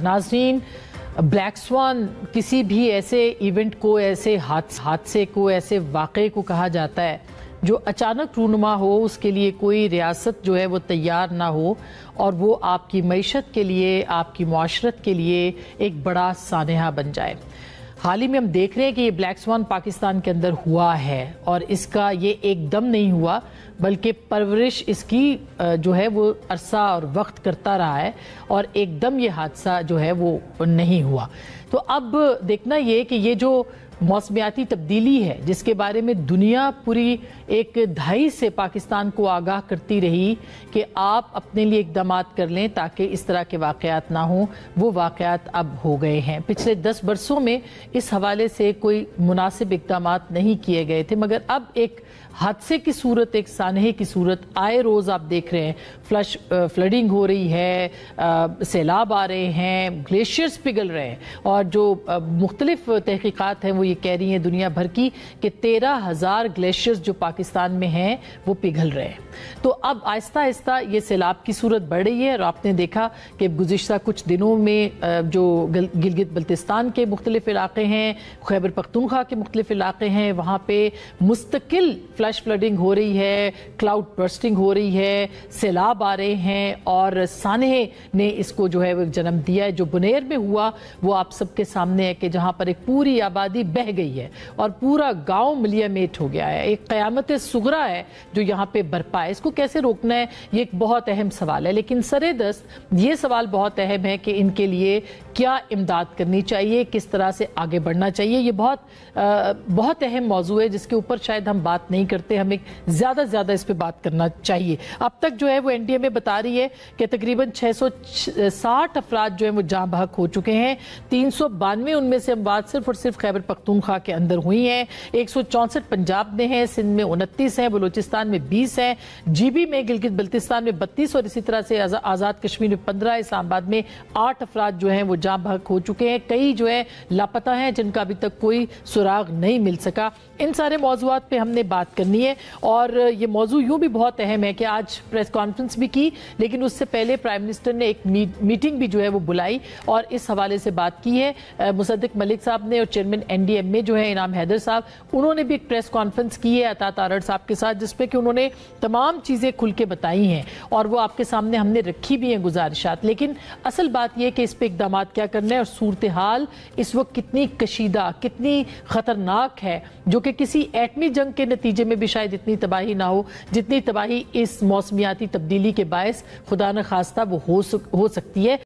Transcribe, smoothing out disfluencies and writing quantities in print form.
नाज़रीन, black swan किसी भी ऐसे इवेंट को, ऐसे हादसे को, ऐसे वाक़े को कहा जाता है जो अचानक रूनुमा हो, उसके लिए कोई रियासत जो है वो तैयार ना हो और वो आपकी मईशत के लिए, आपकी मुआशरत के लिए एक बड़ा सानहा बन जाए। हाल ही में हम देख रहे हैं कि ये ब्लैक स्वान पाकिस्तान के अंदर हुआ है और इसका ये एकदम नहीं हुआ, बल्कि परवरिश इसकी जो है वो अरसा और वक्त करता रहा है और एकदम ये हादसा जो है वो नहीं हुआ। तो अब देखना ये कि ये जो मौसमियाती तब्दीली है जिसके बारे में दुनिया पूरी एक दहाई से पाकिस्तान को आगाह करती रही कि आप अपने लिए इक़दामात कर लें ताकि इस तरह के वाक़यात ना हों, वो वाक़यात अब हो गए हैं। पिछले 10 बरसों में इस हवाले से कोई मुनासिब इक़दामात नहीं किए गए थे, मगर अब एक हादसे की सूरत, एक सानहे की सूरत आए रोज़ आप देख रहे हैं। फ्लडिंग हो रही है, सैलाब आ रहे हैं, ग्लेशियर्स पिघल रहे हैं और जो मुख्तलिफ तहकीकात हैं वो ये कह रही हैं दुनिया भर की कि 13,000 ग्लेशियर्स जो पाकिस्तान में हैं वो पिघल रहे हैं। तो अब आहिस्ता आहिस्ता ये सैलाब की सूरत बढ़ रही है और आपने देखा कि गुज़िश्ता कुछ दिनों में जो गिलगित बल्तिस्तान के मुख्तलिफ इलाके हैं, खैबर पख्तूनख्वा के मुख्तलिफ इलाके हैं, वहाँ पे मुस्तकिल फ्लैश फ्लडिंग हो रही है, क्लाउड बर्स्टिंग हो रही है, सैलाब आ रहे हैं और सानहे ने इसको जो है वो जन्म दिया है। जो बुनेर में हुआ वो आप सबके सामने है कि जहाँ पर एक पूरी आबादी बह गई है और पूरा गांव मलियामेट हो गया है। एक क़यामत सुगरा है जो यहाँ पे बरपा है। इसको कैसे रोकना है ये एक बहुत अहम सवाल है, लेकिन सरेदस्त ये सवाल बहुत अहम है कि इनके लिए क्या इमदाद करनी चाहिए, किस तरह से आगे बढ़ना चाहिए। ये बहुत अहम मौजू है जिसके ऊपर शायद हम बात नहीं करते, हमें ज़्यादा से ज़्यादा इस पर बात करना चाहिए। अब तक जो है वो NDMA बता रही है कि तकरीबन 660 अफराद जो है वो जाँ बहक हो चुके हैं। 392 उनमें से अमवात सिर्फ और सिर्फ खैबर पख्तूनख्वा के अंदर हुई हैं। 164 पंजाब में हैं, सिंध में 29 हैं, बलूचिस्तान में 20 हैं, GB में, गिलगित बल्तिस्तान में 32 और इसी तरह से आज़ाद कश्मीर में 15, इस्लामाबाद में 8 अफराद जो हैं वो जाँ बहक हो चुके हैं। कई जो है लापता हैं जिनका अभी तक कोई सुराग नहीं मिल सका। इन सारे मौज़ूआत पे हमने बात करनी है और ये मौजू यूँ भी बहुत अहम है कि आज प्रेस कॉन्फ्रेंस भी की, लेकिन उससे पहले प्राइम मिनिस्टर ने एक मीटिंग भी जो है वो बुलाई और इस हवाले से बात की है। मुसद्दिक मलिक साहब ने और चेयरमैन NDMA जो है इनाम हैदर साहब, उन्होंने भी एक प्रेस कॉन्फ्रेंस की है अता तारड़ साहब के साथ, जिसमें कि उन्होंने तमाम चीज़ें खुल के बताई हैं और वो आपके सामने हमने रखी भी हैं गुजारिशात। लेकिन असल बात यह कि इस पर इकदाम क्या करना है और सूरत हाल इस वक्त कितनी कशीदा, कितनी ख़तरनाक है, जो कि किसी एटमी जंग के नतीजे में भी शायद इतनी तबाही ना हो जितनी तबाही इस मौसमियाती तब्दीली के बायस खुदा न खास्ता वो हो सकती है।